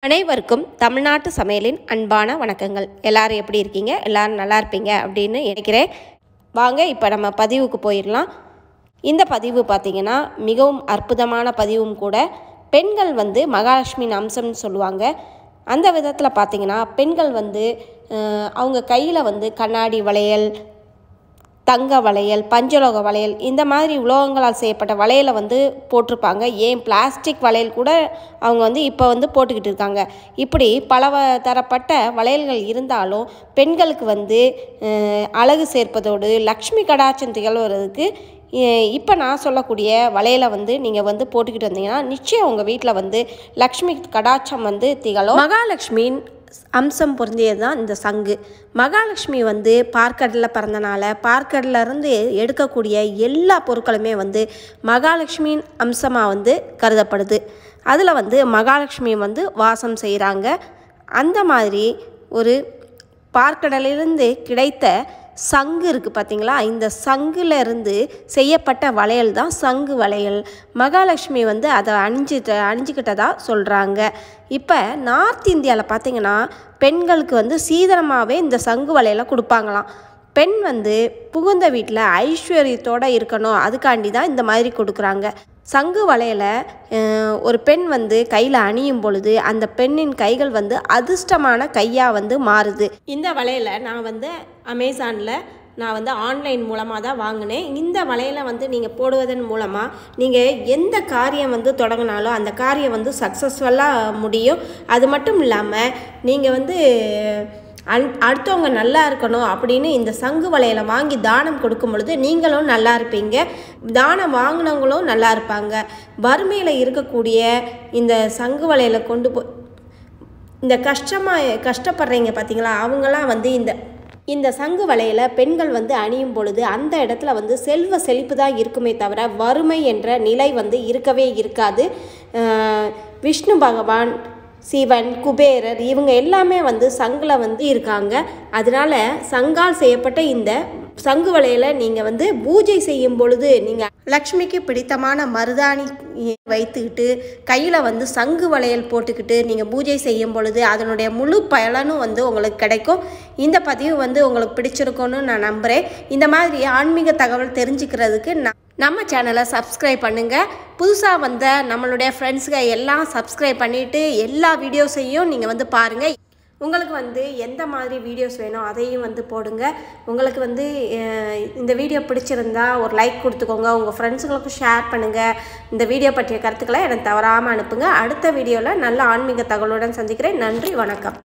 அனைவருக்கும் தமிழ்நாட்டு சமையலின் அன்பான வணக்கங்கள். எல்லாரும் எப்படி இருக்கீங்க? எல்லாரும் நல்லா இருப்பீங்க அப்படின்னு நினைக்கிறேன். வாங்க இப்போ நம்ம பதிவுக்கு போயிடலாம். இந்த பதிவு பார்த்திங்கன்னா மிகவும் அற்புதமான பதிவும் கூட. பெண்கள் மகாலட்சுமியின் அம்சம்னு சொல்லுவாங்க. அந்த விதத்தில் பார்த்திங்கன்னா பெண்கள் அவங்க கையில் கண்ணாடி வளையல், தங்க வளையல், பஞ்சலோக வளையல், இந்த மாதிரி உலோகங்களால் செய்யப்பட்ட வளையலை போட்டிருப்பாங்க. ஏன் பிளாஸ்டிக் வளையல் கூட அவங்க இப்போ போட்டுக்கிட்டு இருக்காங்க. இப்படி பல தரப்பட்ட வளையல்கள் இருந்தாலும் பெண்களுக்கு அழகு சேர்ப்பதோடு லக்ஷ்மி கடாட்சம் திகழ்வதற்கு இப்போ நான் சொல்லக்கூடிய வளையலை நீங்கள் போட்டுக்கிட்டு வந்தீங்கன்னா நிச்சயம் உங்கள் வீட்டில் லக்ஷ்மி கடாட்சம் திகழும். மகாலட்சுமியின் அம்சம் பொருந்தியது தான் இந்த சங்கு. மகாலட்சுமி பார்க்கடலில் பிறந்தனால பார்க்கடலிருந்து எடுக்கக்கூடிய எல்லா பொருட்களுமே மகாலட்சுமியின் அம்சமாக கருதப்படுது. அதில் மகாலட்சுமி வாசம் செய்கிறாங்க. அந்த மாதிரி ஒரு பார்க்கடலிலிருந்து கிடைத்த சங்கு இருக்குது பார்த்திங்களா, இந்த சங்குலேருந்து செய்யப்பட்ட வளையல் தான் சங்கு வளையல். மகாலட்சுமி அதை அணிஞ்சிக்கிட்டதாக சொல்கிறாங்க. இப்போ நார்த் இந்தியாவில் பார்த்திங்கன்னா பெண்களுக்கு சீதனமாகவே இந்த சங்கு வளையலை கொடுப்பாங்களாம். பெண் புகுந்த வீட்டில் ஐஸ்வர்யத்தோடு இருக்கணும், அதுக்காண்டி தான் இந்த மாதிரி கொடுக்குறாங்க. சங்கு வளையலை ஒரு பெண் கையில் அணியும் பொழுது அந்த பெண்ணின் கைகள் அதிர்ஷ்டமான கையாக மாறுது. இந்த வளையலை நான் அமேசானில் நான் ஆன்லைன் மூலமாக தான் வாங்கினேன். இந்த வளையலை நீங்கள் போடுவதன் மூலமாக நீங்கள் எந்த காரியம் தொடங்கினாலும் அந்த காரியம் சக்ஸஸ்ஃபுல்லாக முடியும். அது மட்டும் இல்லாமல் நீங்கள் அடுத்தவங்க நல்லா இருக்கணும் அப்படின்னு இந்த சங்கு வளையலை வாங்கி தானம் கொடுக்கும் பொழுது நீங்களும் நல்லா இருப்பீங்க, தானம் வாங்கினவங்களும் நல்லா இருப்பாங்க. வறுமையில் இருக்கக்கூடிய இந்த சங்கு வளையலை கொண்டு போய் இந்த கஷ்டப்படுறீங்க பார்த்தீங்களா, அவங்களாம் இந்த சங்கு வளையலை பெண்கள் அணியும் பொழுது அந்த இடத்துல செல்வ செழிப்பு தான் இருக்குமே தவிர வறுமை என்ற நிலை இருக்கவே இருக்காது. விஷ்ணு பகவான், சிவன், குபேரர் இவங்க எல்லாமே சங்கில் இருக்காங்க. அதனால சங்கால் செய்யப்பட்ட இந்த சங்கு வளையலை நீங்கள் பூஜை செய்யும் பொழுது நீங்கள் லக்ஷ்மிக்கு பிடித்தமான மருதாணி வைத்துக்கிட்டு கையில் சங்கு வளையல் போட்டுக்கிட்டு நீங்கள் பூஜை செய்யும் பொழுது அதனுடைய முழு பலனும் உங்களுக்கு கிடைக்கும். இந்த பதிவு உங்களுக்கு பிடிச்சிருக்கும்னு நான் நம்புகிறேன். இந்த மாதிரி ஆன்மீக தகவல் தெரிஞ்சுக்கிறதுக்கு நம்ம சேனலை சப்ஸ்கிரைப் பண்ணுங்கள். புதுசாக நம்மளுடைய ஃப்ரெண்ட்ஸுங்க எல்லாம் சப்ஸ்கிரைப் பண்ணிவிட்டு எல்லா வீடியோஸையும் நீங்கள் பாருங்கள். உங்களுக்கு எந்த மாதிரி வீடியோஸ் வேணும் அதையும் போடுங்க. உங்களுக்கு இந்த வீடியோ பிடிச்சிருந்தா ஒரு லைக் கொடுத்துக்கோங்க. உங்கள் ஃப்ரெண்ட்ஸுங்களுக்கும் ஷேர் பண்ணுங்கள். இந்த வீடியோ பற்றிய கருத்துக்களை எனக்கு தவறாமல் அனுப்புங்க. அடுத்த வீடியோவில் நல்ல ஆன்மீக தகவலுடன் சந்திக்கிறேன். நன்றி, வணக்கம்.